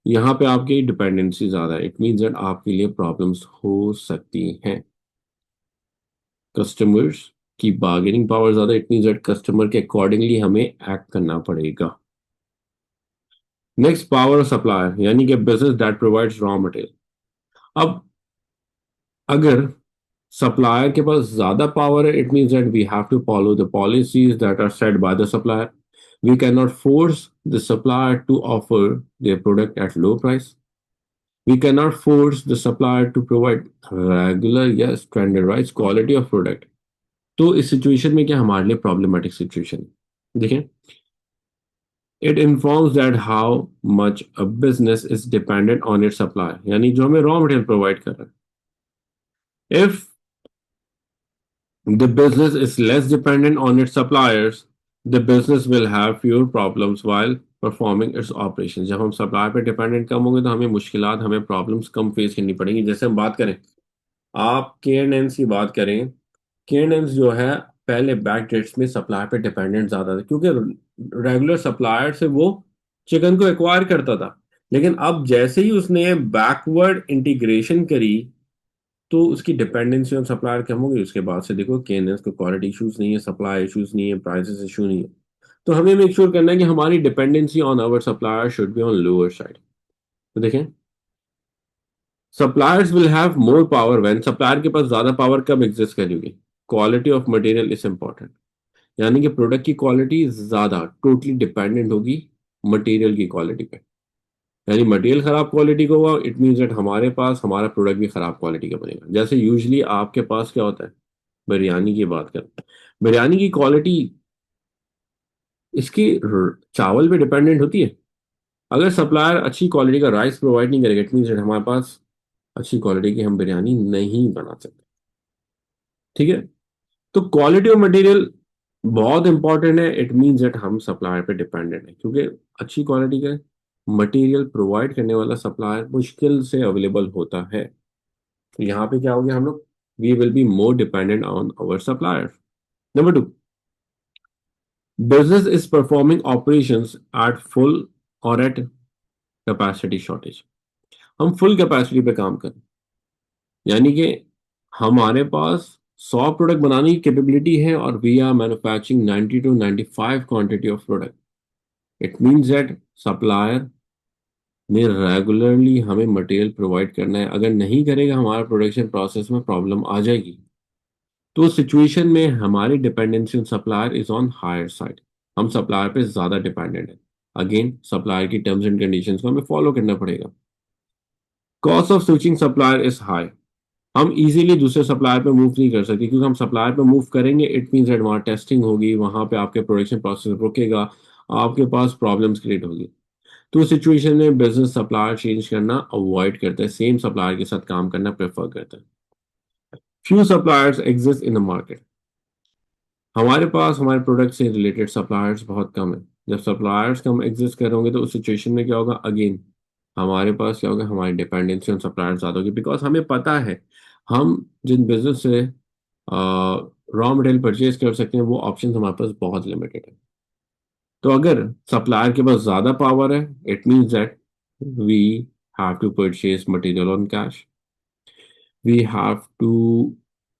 [SPEAKER 1] यहाँ पे आपकी डिपेंडेंसी ज्यादा है। इट मीन्स दैट आपके लिए problems हो सकती हैं। कस्टमर्स की बार्गेनिंग पावर ज्यादा, इट मीन्स दैट कस्टमर के अकॉर्डिंगली हमें एक्ट करना पड़ेगा। नेक्स्ट, पावर ऑफ सप्लायर, यानी कि business that provides raw material. अब अगर सप्लायर के पास ज्यादा पावर है, it means that we have to follow the policies that are set by the supplier. We can not force the supplier to offer their product at low price. We can not force the supplier to provide regular या standardise quality of product. तो इस situation में क्या हमारे लिए problematic situation है? देखें, it informs that how much a business is dependent on it supplier, यानी जो हमें रॉ मटेरियल प्रोवाइड कर रहा है। If the business is less dependent on its suppliers, the business will have fewer problems while performing its operations। जब हम supplier पे dependent कम होंगे तो हमें मुश्किलात, हमें प्रॉब्लम्स कम फेस करनी पड़ेंगी। जैसे हम बात करें, आप K&N की बात करें, K&N जो है पहले बैक डेट्स में सप्लायर पे डिपेंडेंट ज्यादा था, क्योंकि रेगुलर सप्लायर से वो चिकन को एक्वायर करता था। लेकिन अब जैसे ही उसने बैकवर्ड इंटीग्रेशन करी तो उसकी डिपेंडेंसी ऑन सप्लायर कम हो गई। उसके बाद से देखो केएनएस को क्वालिटी इश्यूज नहीं है, सप्लाई इश्यूज नहीं है, प्राइसेस इशू नहीं है। तो हमें मेक श्योर करना है कि हमारी dependency on our supplier should be on lower side. तो देखें, suppliers will have more power when, supplier के पास ज्यादा पावर कब एग्जिस्ट करेगी? Quality of material is important, यानी कि प्रोडक्ट की क्वालिटी ज्यादा टोटली डिपेंडेंट होगी मटेरियल की क्वालिटी पे। यानी मटेरियल खराब क्वालिटी का हुआ, इट मीन्स दैट हमारे पास हमारा प्रोडक्ट भी खराब क्वालिटी का बनेगा। जैसे यूजली आपके पास क्या होता है, बिरयानी की बात करें, बिरयानी की क्वालिटी इसकी चावल पे डिपेंडेंट होती है। अगर सप्लायर अच्छी क्वालिटी का राइस प्रोवाइड नहीं करेगा, इट मीन्स दैट हमारे पास अच्छी क्वालिटी की हम बिरयानी नहीं बना सकते। ठीक है, तो क्वालिटी ऑफ मटेरियल बहुत इंपॉर्टेंट है। इट मीन्स दैट हम सप्लायर पे डिपेंडेंट है, क्योंकि अच्छी क्वालिटी का मटेरियल प्रोवाइड करने वाला सप्लायर मुश्किल से अवेलेबल होता है। तो यहाँ पे क्या हो गया हम लोग, we will be more dependent on our supplier. Number two, business is performing operations at full और एट कैपेसिटी शॉर्टेज। हम फुल कैपेसिटी पे काम करें, यानी कि हमारे पास 100 प्रोडक्ट बनाने की कैपेबिलिटी है और we are manufacturing 90 to 95 quantity of product. It means that supplier में रेगुलरली हमें मटेरियल प्रोवाइड करना है। अगर नहीं करेगा हमारा प्रोडक्शन प्रोसेस में प्रॉब्लम आ जाएगी। तो सिचुएशन में हमारी dependency on supplier is on higher side, हम सप्लायर पे ज्यादा डिपेंडेंट है। अगेन सप्लायर की टर्म्स एंड कंडीशंस को हमें फॉलो करना पड़ेगा। Cost of switching supplier is high, हम इजीली दूसरे सप्लायर पे मूव नहीं कर सकते, क्योंकि हम सप्लायर पे मूव करेंगे इट मींस दैट वहाँ टेस्टिंग होगी, वहां पे आपके प्रोडक्शन प्रोसेस रुकेगा, आपके पास प्रॉब्लम्स क्रिएट होगी। तो सिचुएशन में बिजनेस सप्लायर चेंज करना अवॉइड करता है, सेम सप्लायर के साथ काम करना प्रेफर करता है। Few suppliers exist in the market. हमारे पास हमारे प्रोडक्ट से रिलेटेड सप्लायर्स बहुत कम है। जब सप्लायर्स कम एग्जिस्ट कर रहे होंगे तो उस सिचुएशन में क्या होगा, अगेन हमारे पास क्या होगा, हमारी डिपेंडेंसी ऑन सप्लायर्स ज़्यादा होगी, बिकॉज हमें पता है हम जिन बिजनेस से रॉ मटेरियल परचेज कर सकते हैं वो ऑप्शन हमारे पास बहुत लिमिटेड है। तो अगर सप्लायर के पास ज़्यादा पावर है, it means that we have to purchase material on cash, we have to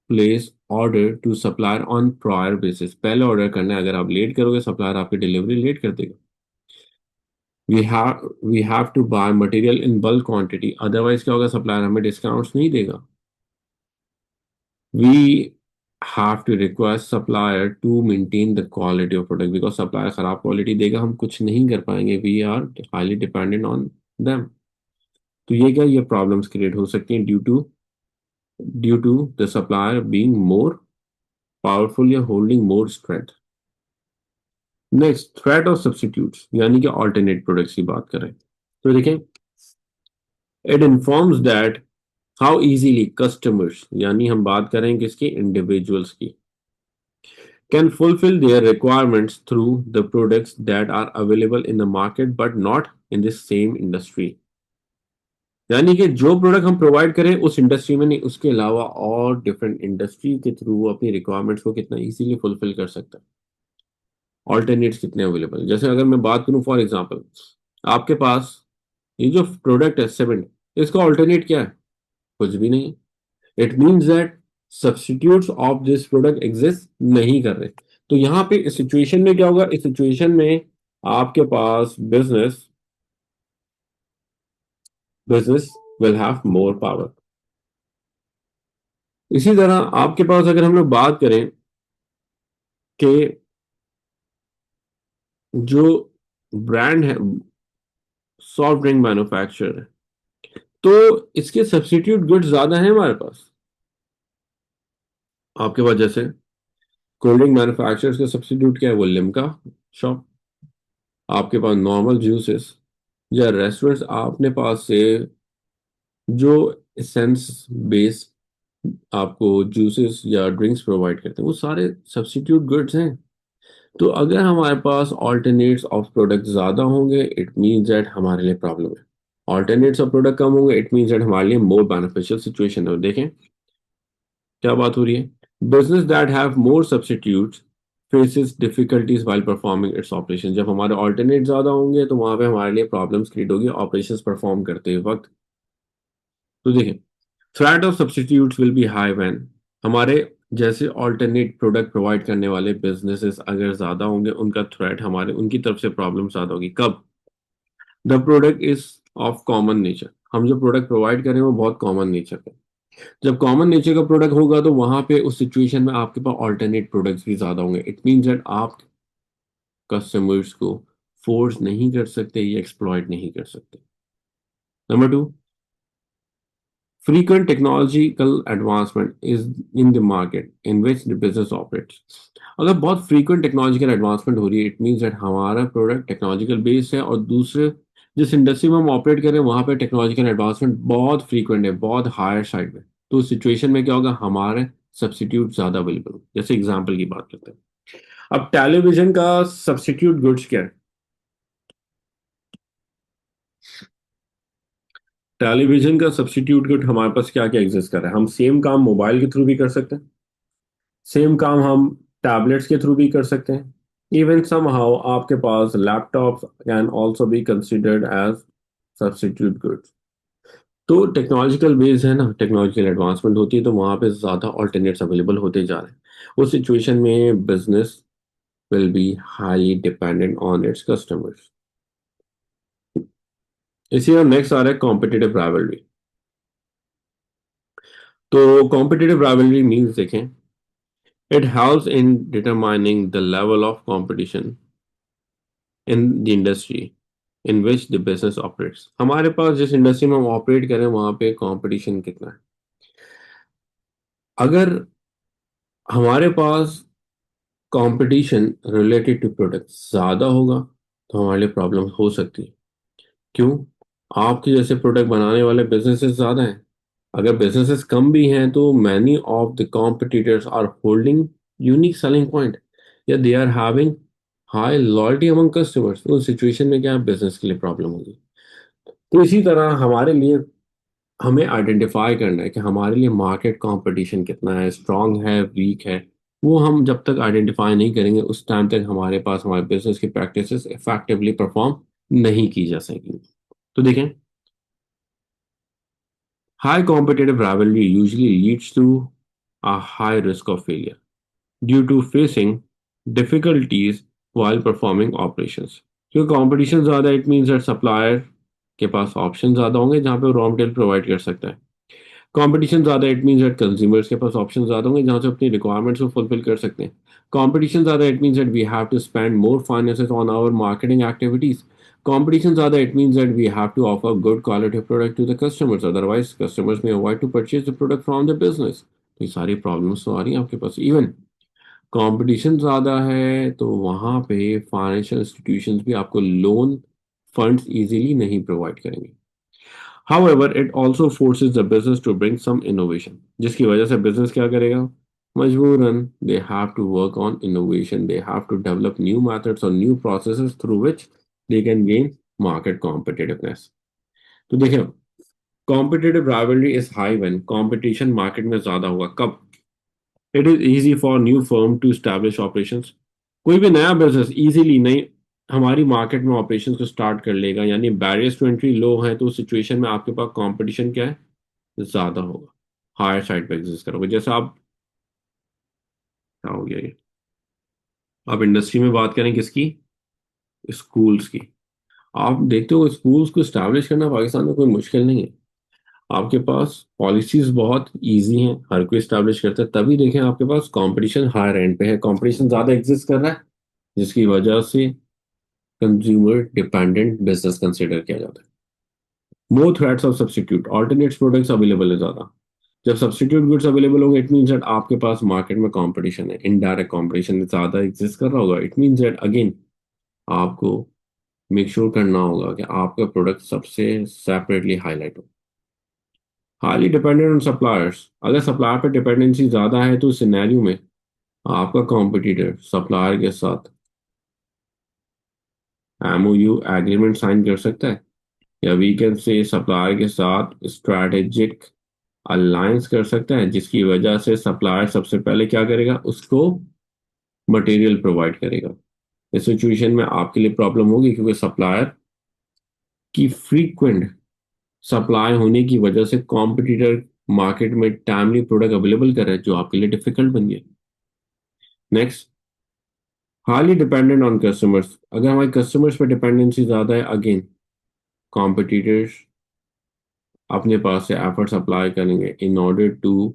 [SPEAKER 1] place order to supplier on prior basis. पहले ऑर्डर करना है, अगर आप लेट करोगे सप्लायर आपकी डिलीवरी लेट कर देगा। We have to buy material in bulk quantity, otherwise क्या होगा, सप्लायर हमें डिस्काउंट्स नहीं देगा। We have to request supplier to maintain the quality of product, because supplier खराब क्वालिटी देगा हम कुछ नहीं कर पाएंगे, we are highly dependent on them. तो ये क्या, ये प्रॉब्लम्स क्रिएट हो सकती हैं due to the supplier being more powerful या holding more strength. Next, threat of substitutes, यानी कि ऑल्टरनेट प्रोडक्ट्स की बात करें तो देखें, it informs that how easily customers, यानी हम बात करें किसकी, इंडिविजुअल्स की, can fulfill their requirements through the products that are available in the market but not in the same industry। यानी कि जो प्रोडक्ट हम प्रोवाइड करें उस इंडस्ट्री में नहीं, उसके अलावा और डिफरेंट इंडस्ट्री के थ्रू वो अपनी रिक्वायरमेंट्स को कितना इजीली फुलफिल कर सकता है। ऑल्टरनेट्स कितने अवेलेबल, जैसे अगर मैं बात करूं फॉर एग्जांपल, आपके पास ये जो प्रोडक्ट है सीमेंट, इसका ऑल्टरनेट क्या है, कुछ भी नहीं है। It means that substitutes of this product exist नहीं कर रहे। तो यहाँ पे इस सिचुएशन में क्या होगा, इस सिचुएशन में आपके पास business business will have more power. इसी तरह आपके पास अगर हम लोग बात करें कि जो ब्रांड है सॉफ्ट ड्रिंक मैन्युफैक्चरर, तो इसके सब्स्टिट्यूट गुड्स ज्यादा हैं हमारे पास। आपके पास जैसे कोल्ड ड्रिंक मैन्युफैक्चरर्स का सब्स्टिट्यूट क्या है, वो लिम्का शॉप। आपके पास नॉर्मल जूसेस या रेस्टोरेंट्स आपने पास से जो एसेंस बेस आपको जूसेस या ड्रिंक्स प्रोवाइड करते हैं वो सारे सब्स्टिट्यूट गुड्स हैं। तो अगर हमारे पास ऑल्टरनेट्स ऑफ प्रोडक्ट ज़्यादा होंगे इट मीन्स दैट हमारे लिए प्रॉब्लम है। ऑल्टरनेट्स ऑफ प्रोडक्ट कम होंगे इट मीन्स दैट हमारे लिए मोर बेनिफिशियल सिचुएशन है। देखें क्या बात हो रही है, business that have more substitutes faces difficulties while performing its operation. जब हमारे ऑल्टरनेट ज़्यादा होंगे तो वहां पे हमारे लिए प्रॉब्लम्स क्रिएट होगी ऑपरेशंस परफॉर्म करते वक्त। तो देखें, threat of substitutes will be high when हमारे जैसे ऑल्टरनेट प्रोडक्ट प्रोवाइड करने वाले बिजनेसेस अगर ज्यादा होंगे, उनका थ्रेट हमारे उनकी तरफ से प्रॉब्लम ज्यादा होगी। कब, the product is of common nature, हम जो प्रोडक्ट प्रोवाइड करें वो बहुत कॉमन नेचर का। जब कॉमन नेचर का प्रोडक्ट होगा तो वहां पे उस सिचुएशन में आपके पास ऑल्टरनेट प्रोडक्ट्स भी ज्यादा होंगे। इट मीन्स दैट आप कस्टमर्स को फोर्स नहीं कर सकते या एक्सप्लॉइट नहीं कर सकते। Number two, frequent technological advancement is in the market in which the business operates। अगर बहुत frequent technological advancement हो रही है इट मीन्स दैट हमारा प्रोडक्ट टेक्नोलॉजिकल बेस्ड है और दूसरे जिस इंडस्ट्री में हम ऑपरेट कर रहे हैं वहां पे टेक्नोलॉजिकल एडवांसमेंट बहुत फ्रीक्वेंट है, बहुत हायर साइड में। तो उस सिचुएशन में क्या होगा, हमारे सब्स्टिट्यूट ज्यादा अवेलेबल। जैसे एग्जांपल की बात करते हैं, अब टेलीविजन का सब्स्टिट्यूट गुड्स क्या है, टेलीविजन का सब्स्टिट्यूट गुड हमारे पास क्या क्या एग्जिस्ट कर रहा है, हम सेम काम मोबाइल के थ्रू भी कर सकते हैं, सेम काम हम टैबलेट्स के थ्रू भी कर सकते हैं, इवन समहाउ आपके पास laptops can also be considered as substitute goods. तो टेक्नोलॉजिकल बेस है ना, टेक्नोलॉजिकल एडवांसमेंट होती है तो वहां पे ज्यादा ऑल्टरनेट्स अवेलेबल होते जा रहे हैं। उस सिचुएशन में business will be highly dependent on its customers. इसी तरह नेक्स्ट आ रहा है कॉम्पिटिटिव राइवलरी। तो कॉम्पिटिटिव राइवलरी मीन्स देखें, it helps in determining the level of competition in the industry in which the business operates. हमारे पास जिस industry में हम ऑपरेट करें वहां पे कंपटीशन कितना है। अगर हमारे पास कंपटीशन रिलेटेड टू प्रोडक्ट ज्यादा होगा तो हमारे लिए प्रॉब्लम हो सकती है। क्यों, आपके जैसे प्रोडक्ट बनाने वाले बिजनेसेस ज्यादा हैं, अगर बिजनेसेस कम भी हैं तो many of the competitors are holding unique selling point या they are having high loyalty among customers. तो उस सिचुएशन में क्या बिजनेस के लिए प्रॉब्लम होगी। तो इसी तरह हमारे लिए हमें आइडेंटिफाई करना है कि हमारे लिए मार्केट कंपटीशन कितना है, स्ट्रांग है, वीक है। वो हम जब तक आइडेंटिफाई नहीं करेंगे उस टाइम तक हमारे पास हमारे बिजनेस की प्रैक्टिसेस इफेक्टिवली परफॉर्म नहीं की जा सकेंगी। तो देखें, high competitive rivalry usually leads to a high risk of failure due to facing difficulties while performing operations। क्योंकि कंपटीशन ज़्यादा इट मीन्स दैट सप्लायर के पास ऑप्शन ज़्यादा होंगे जहाँ पे वो रॉ मटेरियल प्रोवाइड कर सकता है। कंपटीशन ज़्यादा इट मीन्स दैट कंज्यूमर्स के पास ऑप्शन ज़्यादा होंगे जहाँ से अपनी रिक्वायरमेंट्स को फुलफिल कर सकते हैं। कंपटीशन ज़्यादा it means that we have to spend more finances on our marketing activities. Competition ज़्यादा it means that we have to offer good quality product to the customers, otherwise customers may avoid to purchase the product from the business. तो ये सारी problems तो आ रही हैं आपके पास। Even competition ज़्यादा है तो वहाँ पे फाइनेंशियल इंस्टीट्यूशंस भी आपको लोन फंड्स इजीली नहीं प्रोवाइड करेंगे। However, it also forces the business to bring some innovation, जिसकी वजह से business क्या करेगा, मजबूरन they have to work on innovation, they have to develop new methods or new processes through which they can gain market competitiveness। तो देखिए, competitive rivalry is high when competition market में ज़्यादा होगा। कब? It is easy for new firm to establish operations। कोई भी नया business easily नहीं हमारी मार्केट में ऑपरेशंस को स्टार्ट कर लेगा, यानी बैरियर्स टू एंट्री लो है, तो उस सिचुएशन में आपके पास कंपटीशन क्या है, ज्यादा होगा, हायर साइड पे एग्जिस्ट करोगे। जैसे आप क्या हो गया ये, आप इंडस्ट्री में बात करें किसकी, स्कूल्स की। आप देखते हो स्कूल्स को स्टैब्लिश करना पाकिस्तान में कोई मुश्किल नहीं है। आपके पास पॉलिसीज बहुत इजी हैं, हर कोई स्टैब्लिश करता है, तभी देखें आपके पास कंपटीशन हायर एंड पे है, कंपटीशन ज्यादा एग्जिस्ट कर रहा है, जिसकी वजह से कंज्यूमर डिपेंडेंट बिजनेस कंसिडर किया जाता है। More threats of substitute alternates products available है ज्यादा। जब सब्स्टिट्यूट गुड्स अवेलेबल होंगे इट मींस दैट आपके पास मार्केट में कंपटीशन है, इनडायरेक्ट कंपटीशन ज्यादा एग्जिस्ट कर रहा होगा। इट मींस दैट अगेन आपको मेक श्योर करना होगा कि आपका प्रोडक्ट सबसे सेपरेटली हाईलाइट हो। हाईली डिपेंडेंट ऑन सप्लायर्स, अगर सप्लायर पर डिपेंडेंसी ज्यादा है तो सिनेरियो में आपका कॉम्पिटिटर सप्लायर के साथ एमओयू एग्रीमेंट साइन कर सकता है, या वी कैन से सप्लायर के साथ स्ट्रैटेजिक अलायंस कर सकता है, जिसकी वजह से सप्लायर सबसे पहले क्या करेगा, उसको मटेरियल प्रोवाइड करेगा। इस सिचुएशन में आपके लिए प्रॉब्लम होगी क्योंकि सप्लायर की फ्रीक्वेंट सप्लाई होने की वजह से कॉम्पिटिटर मार्केट में टाइमली प्रोडक्ट अवेलेबल कर रहा है, जो आपके लिए डिफिकल्ट बन गया। Next, highly dependent on customers, अगर हमारे कस्टमर्स पर डिपेंडेंसी ज्यादा है, अगेन कॉम्पिटिटर्स अपने पास से एफर्ट अप्लाई करेंगे in order to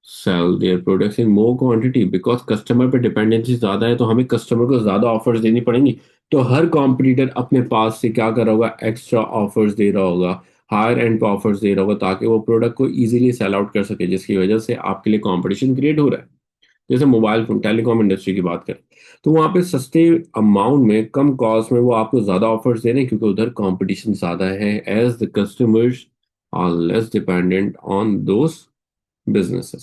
[SPEAKER 1] sell their products in more quantity. Because customer पे डिपेंडेंसी ज्यादा है तो हमें कस्टमर को ज्यादा ऑफर्स देनी पड़ेंगी। तो हर कॉम्पिटिटर अपने पास से क्या कर रहा होगा, एक्स्ट्रा ऑफर्स दे रहा होगा, हायर एंड पे ऑफर्स दे रहा होगा, ताकि वो प्रोडक्ट को इजीली सेल आउट कर सके, जिसकी वजह से आपके लिए कंपटीशन क्रिएट हो रहा है। जैसे मोबाइल फोन टेलीकॉम इंडस्ट्री की बात करें तो वहां पे सस्ते अमाउंट में कम कॉस्ट में वो आपको ज्यादा ऑफर्स दे रहे हैं क्योंकि उधर कंपटीशन ज्यादा है, as the customers are less dependent on those businesses.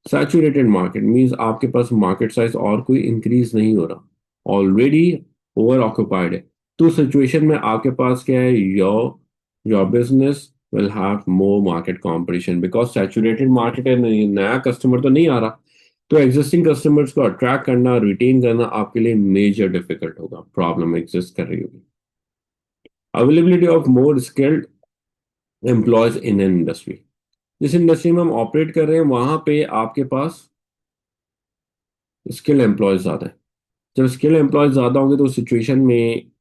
[SPEAKER 1] Saturated market means आपके पास मार्केट साइज और कोई इंक्रीज नहीं हो रहा, ऑलरेडी ओवर ऑक्यूपाइड है। तो सिचुएशन में आपके पास क्या है, your your business will have more market competition because saturated market है, नया कस्टमर तो नहीं आ रहा। तो एग्जिस्टिंग कस्टमर्स को अट्रैक्ट करना, रिटेन करना आपके लिए मेजर डिफिकल्ट होगा, प्रॉब्लम एग्जिस्ट कर रही होगी। Availability of more skilled employees in an industry, जिस इंडस्ट्री में हम ऑपरेट कर रहे हैं वहां पे आपके पास स्किल एम्प्लॉयज ज्यादा है। जब स्किल एम्प्लॉयज ज्यादा होंगे तो सिचुएशन में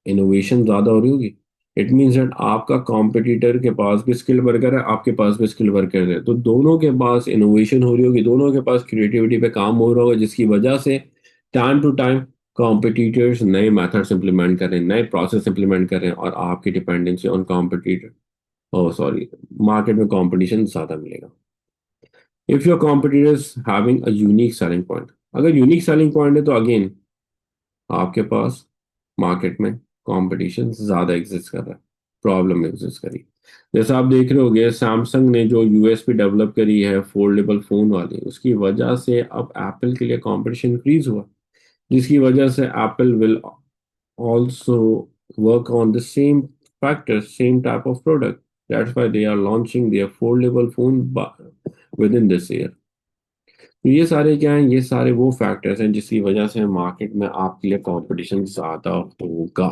[SPEAKER 1] इनोवेशन ज्यादा हो रही होगी। इट मीन्स दैट आपका कॉम्पिटिटर के पास भी स्किल वर्कर है, आपके पास भी स्किल वर्कर है, तो दोनों के पास इनोवेशन हो रही होगी, दोनों के पास क्रिएटिविटी पे काम हो रहा होगा, जिसकी वजह से टाइम टू टाइम कॉम्पिटिटर्स नए मेथड्स इंप्लीमेंट कर रहे हैं, नए प्रोसेस इंप्लीमेंट कर रहे हैं, और आपकी dependency on competitor, oh sorry, market में कॉम्पिटिशन ज्यादा मिलेगा। If your competitors having a unique selling point, अगर यूनिक सेलिंग पॉइंट है तो अगेन आपके पास मार्केट में कंपटीशन ज्यादा एग्जिस्ट कर रहा है। प्रॉब्लम एग्जिस्ट करी। जैसा आप देख रहे होगे, सैमसंग ने जो यूएसपी डेवलप करी है फोल्डेबल फोन वाली, उसकी वजह से अब एप्पल के लिए कंपटीशन इंक्रीज हुआ, जिसकी वजह से Apple will also work on the same factors, same type of product. That's why they are launching the affordable phone within this year. तो ये सारे क्या हैं, ये सारे वो फैक्टर्स हैं जिसकी वजह से मार्केट में आपके लिए कंपटीशन ज्यादा होगा।